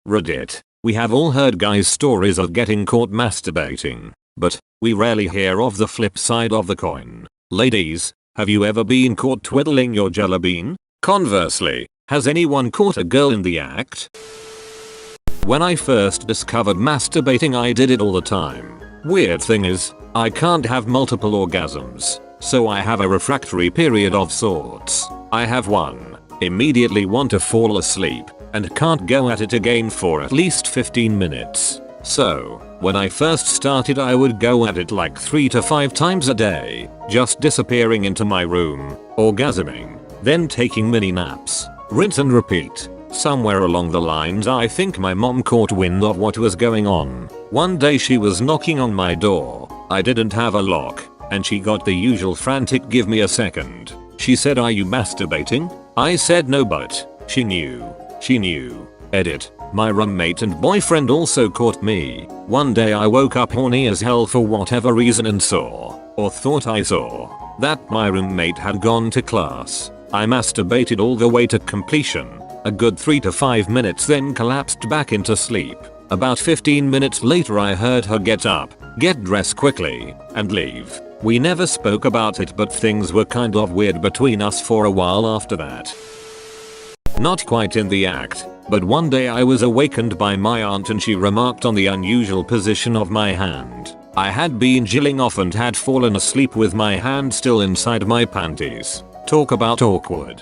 Reddit. We have all heard guys' stories of getting caught masturbating, but we rarely hear of the flip side of the coin. Ladies, have you ever been caught twiddling your jelly bean? Conversely, has anyone caught a girl in the act? When I first discovered masturbating, I did it all the time. Weird thing is, I can't have multiple orgasms, so I have a refractory period of sorts. I have one, immediately want to fall asleep, and can't go at it again for at least 15 minutes. So, when I first started, I would go at it like 3 to 5 times a day, just disappearing into my room, orgasming, then taking mini naps, rinse and repeat. Somewhere along the lines, I think my mom caught wind of what was going on. One day she was knocking on my door. I didn't have a lock, and she got the usual frantic "give me a second." She said, "Are you masturbating?" I said no, but she knew. She knew. Edit. My roommate and boyfriend also caught me. One day I woke up horny as hell for whatever reason and saw, or thought I saw, that my roommate had gone to class. I masturbated all the way to completion, a good 3 to 5 minutes, then collapsed back into sleep. About 15 minutes later I heard her get up, get dressed quickly, and leave. We never spoke about it, but things were kind of weird between us for a while after that. Not quite in the act, but one day I was awakened by my aunt and she remarked on the unusual position of my hand. I had been jilling off and had fallen asleep with my hand still inside my panties. Talk about awkward.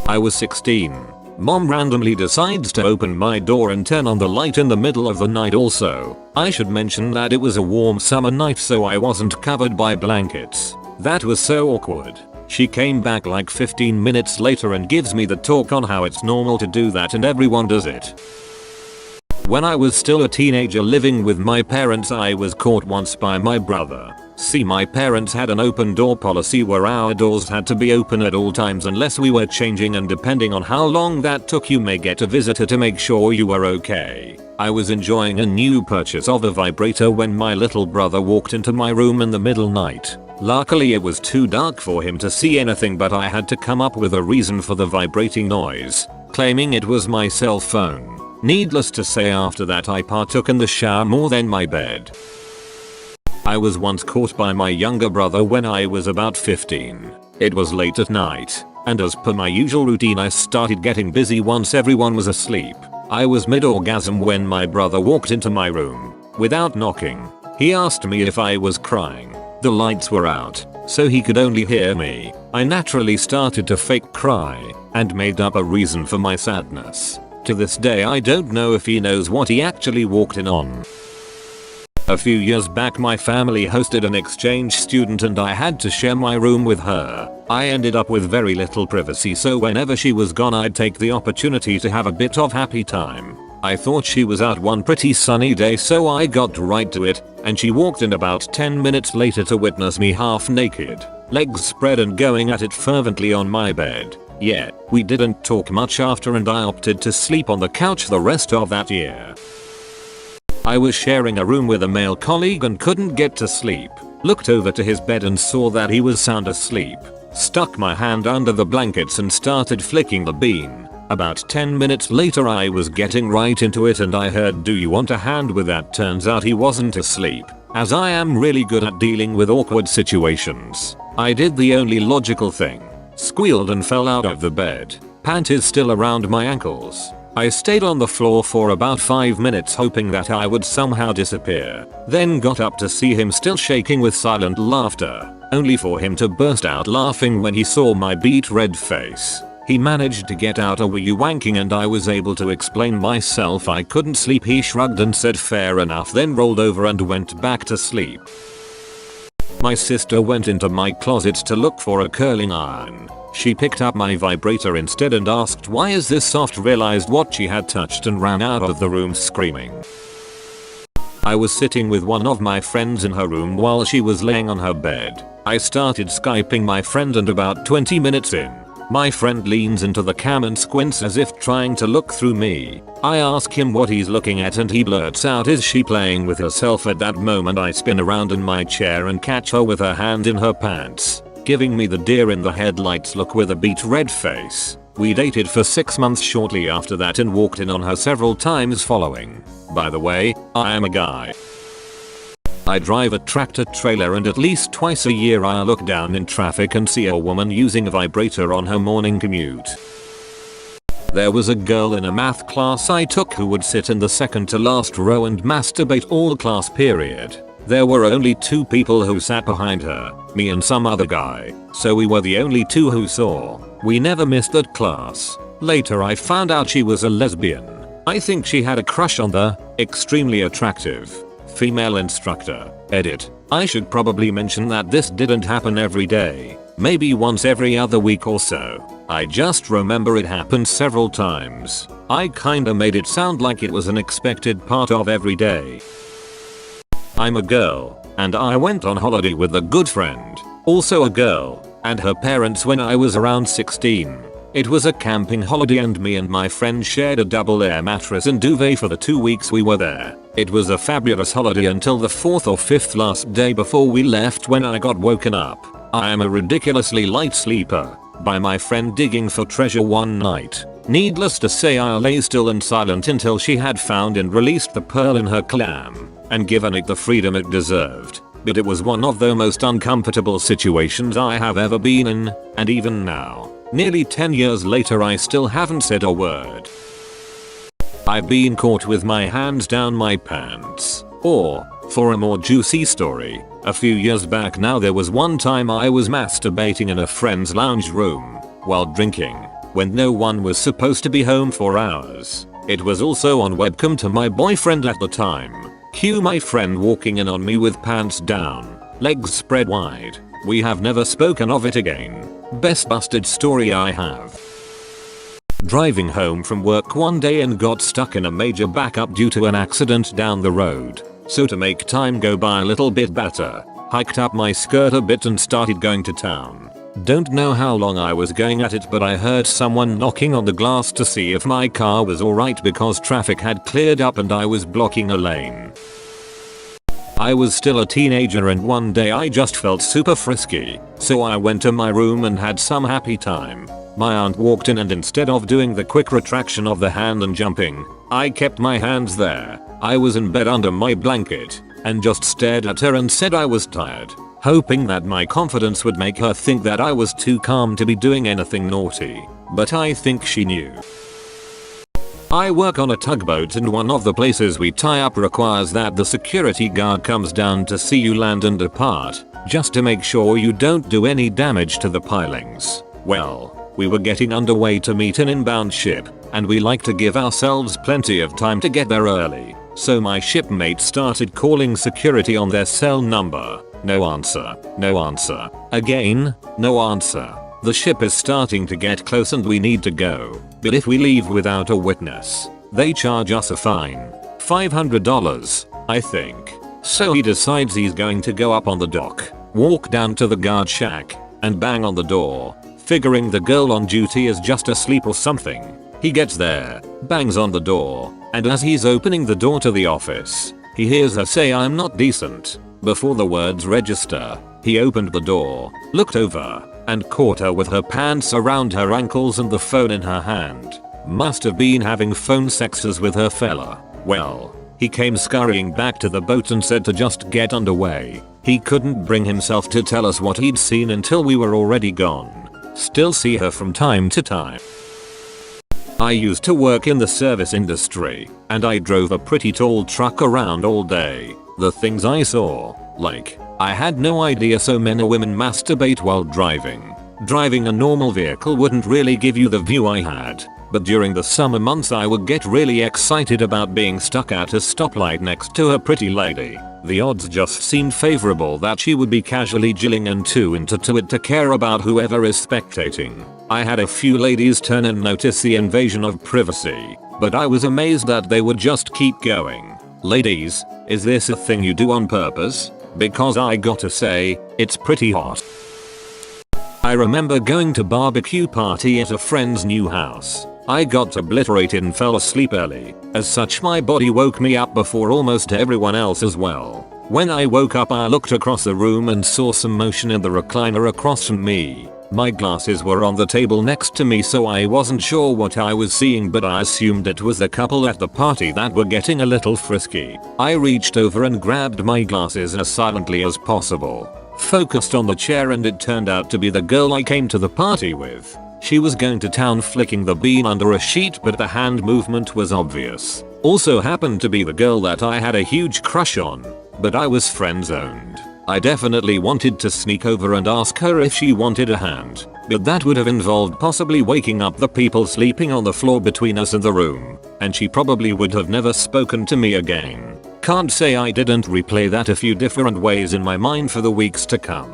I was 16. Mom randomly decides to open my door and turn on the light in the middle of the night. Also, I should mention that it was a warm summer night, so I wasn't covered by blankets. That was so awkward. She came back like 15 minutes later and gives me the talk on how it's normal to do that and everyone does it. When I was still a teenager living with my parents, I was caught once by my brother. See, my parents had an open door policy where our doors had to be open at all times unless we were changing, and depending on how long that took, you may get a visitor to make sure you were okay. I was enjoying a new purchase of a vibrator when my little brother walked into my room in the middle night. Luckily it was too dark for him to see anything, but I had to come up with a reason for the vibrating noise, claiming it was my cell phone. Needless to say, after that I partook in the shower more than my bed. I was once caught by my younger brother when I was about 15. It was late at night, and as per my usual routine I started getting busy once everyone was asleep. I was mid-orgasm when my brother walked into my room. Without knocking, he asked me if I was crying. The lights were out, so he could only hear me. I naturally started to fake cry, and made up a reason for my sadness. To this day I don't know if he knows what he actually walked in on. A few years back my family hosted an exchange student and I had to share my room with her. I ended up with very little privacy, so whenever she was gone I'd take the opportunity to have a bit of happy time. I thought she was out one pretty sunny day, so I got right to it, and she walked in about 10 minutes later to witness me half naked, legs spread and going at it fervently on my bed. Yeah, we didn't talk much after and I opted to sleep on the couch the rest of that year. I was sharing a room with a male colleague and couldn't get to sleep. Looked over to his bed and saw that he was sound asleep. Stuck my hand under the blankets and started flicking the bean. About 10 minutes later I was getting right into it and I heard, "Do you want a hand with that?" Turns out he wasn't asleep, as I am really good at dealing with awkward situations. I did the only logical thing. Squealed and fell out of the bed, panties still around my ankles. I stayed on the floor for about 5 minutes hoping that I would somehow disappear, then got up to see him still shaking with silent laughter, only for him to burst out laughing when he saw my beet red face. He managed to get out, "Were you wanking?" and I was able to explain myself I couldn't sleep. He shrugged and said fair enough, then rolled over and went back to sleep. My sister went into my closet to look for a curling iron. She picked up my vibrator instead and asked, "Why is this soft?" Realized what she had touched and ran out of the room screaming. I was sitting with one of my friends in her room while she was laying on her bed. I started Skyping my friend and about 20 minutes in, my friend leans into the cam and squints as if trying to look through me. I ask him what he's looking at and he blurts out, "Is she playing with herself?" At that moment I spin around in my chair and catch her with her hand in her pants, giving me the deer in the headlights look with a beet red face. We dated for 6 months shortly after that and walked in on her several times following. By the way, I am a guy. I drive a tractor trailer and at least twice a year I look down in traffic and see a woman using a vibrator on her morning commute. There was a girl in a math class I took who would sit in the second to last row and masturbate all class period. There were only 2 people who sat behind her, me and some other guy, so we were the only 2 who saw. We never missed that class. Later I found out she was a lesbian. I think she had a crush on the extremely attractive female instructor. Edit. I should probably mention that this didn't happen every day. Maybe once every other week or so. I just remember it happened several times. I kinda made it sound like it was an expected part of every day. I'm a girl, and I went on holiday with a good friend, also a girl, and her parents when I was around 16. It was a camping holiday and me and my friend shared a double air mattress and duvet for the 2 weeks we were there. It was a fabulous holiday until the 4th or 5th last day before we left when I got woken up. I am a ridiculously light sleeper by my friend digging for treasure one night. Needless to say I lay still and silent until she had found and released the pearl in her clam and given it the freedom it deserved. But it was one of the most uncomfortable situations I have ever been in, and even now, nearly 10 years later I still haven't said a word. I've been caught with my hands down my pants. Or, for a more juicy story, a few years back now there was one time I was masturbating in a friend's lounge room while drinking when no one was supposed to be home for hours. It was also on webcam to my boyfriend at the time. Cue my friend walking in on me with pants down, legs spread wide. We have never spoken of it again. Best busted story I have. Driving home from work one day and got stuck in a major backup due to an accident down the road. So to make time go by a little bit better, hiked up my skirt a bit and started going to town. Don't know how long I was going at it, but I heard someone knocking on the glass to see if my car was alright because traffic had cleared up and I was blocking a lane. I was still a teenager and one day I just felt super frisky, so I went to my room and had some happy time. My aunt walked in and instead of doing the quick retraction of the hand and jumping, I kept my hands there. I was in bed under my blanket and just stared at her and said I was tired, hoping that my confidence would make her think that I was too calm to be doing anything naughty. But I think she knew. I work on a tugboat and one of the places we tie up requires that the security guard comes down to see you land and depart, just to make sure you don't do any damage to the pilings. Well, we were getting underway to meet an inbound ship, and we like to give ourselves plenty of time to get there early. So my shipmate started calling security on their cell number. No answer. No answer. Again, no answer. The ship is starting to get close and we need to go. But if we leave without a witness, they charge us a fine. $500, I think. So he decides he's going to go up on the dock, walk down to the guard shack, and bang on the door, figuring the girl on duty is just asleep or something. He gets there, bangs on the door, and as he's opening the door to the office, he hears her say I'm not decent. Before the words register, he opened the door, looked over, and caught her with her pants around her ankles and the phone in her hand. Must have been having phone sexes with her fella. Well, he came scurrying back to the boat and said to just get underway. He couldn't bring himself to tell us what he'd seen until we were already gone. Still see her from time to time. I used to work in the service industry, and I drove a pretty tall truck around all day. The things I saw, like, I had no idea so many women masturbate while driving. Driving a normal vehicle wouldn't really give you the view I had, but during the summer months I would get really excited about being stuck at a stoplight next to a pretty lady. The odds just seemed favorable that she would be casually jilling and too into it to care about whoever is spectating. I had a few ladies turn and notice the invasion of privacy, but I was amazed that they would just keep going. Ladies, is this a thing you do on purpose? Because I gotta say, it's pretty hot. I remember going to barbecue party at a friend's new house. I got obliterated and fell asleep early. As such, my body woke me up before almost everyone else as well. When I woke up I looked across the room and saw some motion in the recliner across from me. My glasses were on the table next to me, so I wasn't sure what I was seeing, but I assumed it was the couple at the party that were getting a little frisky. I reached over and grabbed my glasses as silently as possible, focused on the chair, and it turned out to be the girl I came to the party with. She was going to town flicking the bean under a sheet, but the hand movement was obvious. Also happened to be the girl that I had a huge crush on, but I was friend-zoned. I definitely wanted to sneak over and ask her if she wanted a hand, but that would have involved possibly waking up the people sleeping on the floor between us and the room, and she probably would have never spoken to me again. Can't say I didn't replay that a few different ways in my mind for the weeks to come.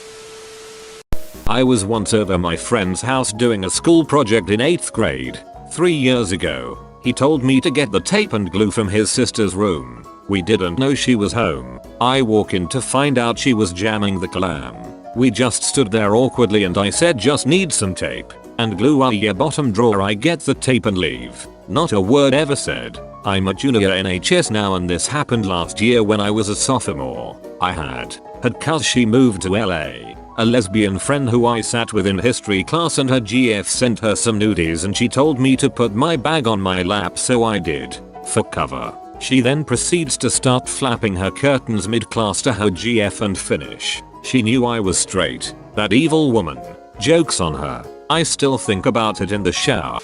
I was once over my friend's house doing a school project in 8th grade. 3 years ago, he told me to get the tape and glue from his sister's room. We didn't know she was home. I walk in to find out she was jamming the clam. We just stood there awkwardly and I said, just need some tape and glue. Yeah, bottom drawer. I get the tape and leave. Not a word ever said. I'm a junior NHS now, and this happened last year when I was a sophomore. I had cuz she moved to LA. A lesbian friend who I sat with in history class, and her GF sent her some nudies and she told me to put my bag on my lap, so I did. For cover. She then proceeds to start flapping her curtains mid-class to her GF and finish. She knew I was straight. That evil woman. Joke's on her. I still think about it in the shower.